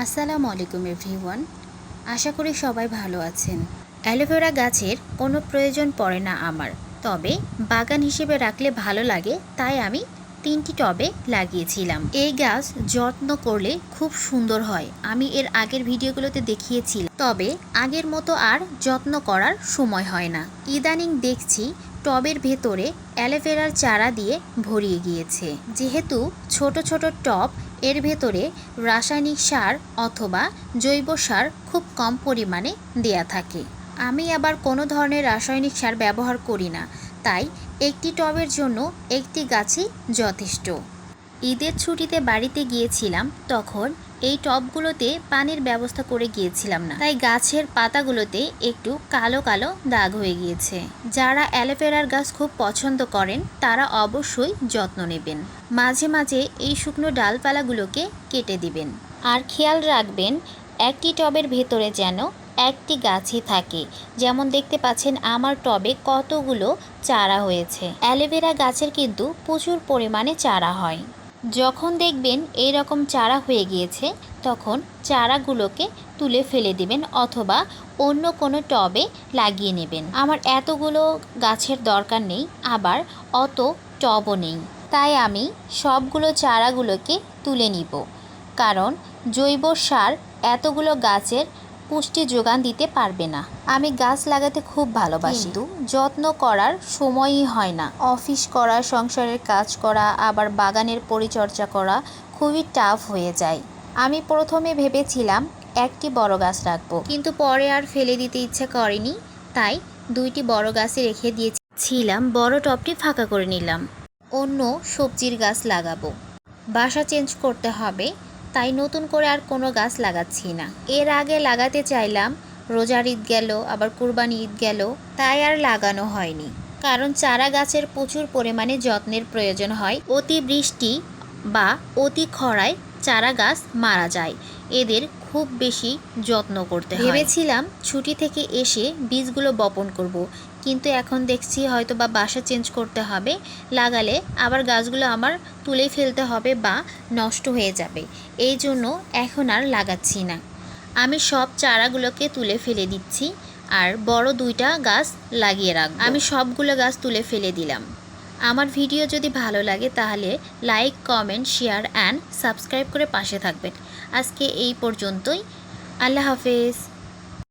আসসালামু আলাইকুম এভরিওয়ান। আশা করি সবাই ভালো আছেন। অ্যালোভেরা গাছের কোনো প্রয়োজন পড়ে না আমার, তবে বাগান হিসেবে রাখলে ভালো লাগে, তাই আমি 3টি টবে লাগিয়েছিলাম। এই গাছ যত্ন করলে খুব সুন্দর হয়। আমি এর আগের ভিডিওগুলোতে দেখিয়েছিলাম, তবে আগের মতো আর যত্ন করার সময় হয় না। ইদানিং দেখছি টবের ভেতরে অ্যালোভেরার চারা দিয়ে ভরিয়ে গিয়েছে। যেহেতু ছোট ছোট টব, এর ভেতরে রাসায়নিক সার অথবা জৈব সার খুব কম পরিমাণে দেয়া থাকে। আমি আবার কোনো ধরনের রাসায়নিক সার ব্যবহার করি না, তাই একটি টবের জন্য একটি গাছই যথেষ্ট। ঈদের ছুটিতে বাড়িতে গিয়েছিলাম, তখন এই টবগুলোতে পানির ব্যবস্থা করে গিয়েছিলাম না, তাই গাছের পাতাগুলোতে একটু কালো কালো দাগ হয়ে গিয়েছে। যারা অ্যালোভেরার গাছ খুব পছন্দ করেন তারা অবশ্যই যত্ন নেবেন। মাঝে মাঝে এই শুকনো ডালপালাগুলোকে কেটে দিবেন। আর খেয়াল রাখবেন একটি টবের ভেতরে যেন একটি গাছই থাকে। যেমন দেখতে পাচ্ছেন আমার টবে কতগুলো চারা হয়েছে। অ্যালোভেরা গাছের কিন্তু প্রচুর পরিমাণে চারা হয়। যখন দেখবেন এই রকম চারা হয়ে গিয়েছে, তখন চারাগুলোকে তুলে ফেলে দিবেন অথবা অন্য কোনো টবে লাগিয়ে নেবেন। আমার এতগুলো গাছের দরকার নেই, আবার অত টবও নেই, তাই আমি সবগুলো চারাগুলোকে তুলে নিব। কারণ জৈব সার এতগুলো গাছের পুষ্টি যোগান দিতে পারবে না। আমি গাছ লাগাতে খুব ভালোবাসি, কিন্তু যত্ন করার সময়ই হয় না। অফিস করা, সংসারের কাজ করা, আবার বাগানের পরিচর্যা করা খুবই টাফ হয়ে যায়। আমি প্রথমে ভেবেছিলাম একটি বড় গাছ রাখবো, কিন্তু পরে আর ফেলে দিতে ইচ্ছা করেনি, তাই 2টি বড় গাছে রেখে দিয়েছিলাম। বড় টবটি ফাঁকা করে নিলাম, অন্য সবজির গাছ লাগাবো। বাসা চেঞ্জ করতে হবে, তাই নতুন করে আর কোনো গাছ লাগাচ্ছি না। এর আগে লাগাতে চাইলাম, রোজার ঈদ গেল, আবার কুরবানি ঈদ গেল, তাই আর লাগানো হয়নি। কারণ চারা গাছের প্রচুর পরিমাণে যত্নের প্রয়োজন হয়। অতি বৃষ্টি বা অতি খরায় চারা গাছ মারা যায়, এদের খুব বেশি যত্ন করতে হয়। ভেবেছিলাম ছুটি থেকে এসে বীজগুলো বপন করব, কিন্তু এখন দেখছি হয়তো বা বাসা চেঞ্জ করতে হবে। লাগালে আবার গাছগুলো আমার তুলে ফেলতে হবে বা নষ্ট হয়ে যাবে, এই জন্য এখন আর লাগাচ্ছি না। আমি সব চারাগুলোকে তুলে ফেলে দিচ্ছি, আর বড় 2টা গাছ লাগিয়ে রাখবো। আমি সবগুলো গাছ তুলে ফেলে দিলাম। আমার ভিডিও যদি ভালো লাগে তাহলে like, comment, share and subscribe করে পাশে থাকবেন। আজকে এই পর্যন্তই। আল্লাহ হাফেজ।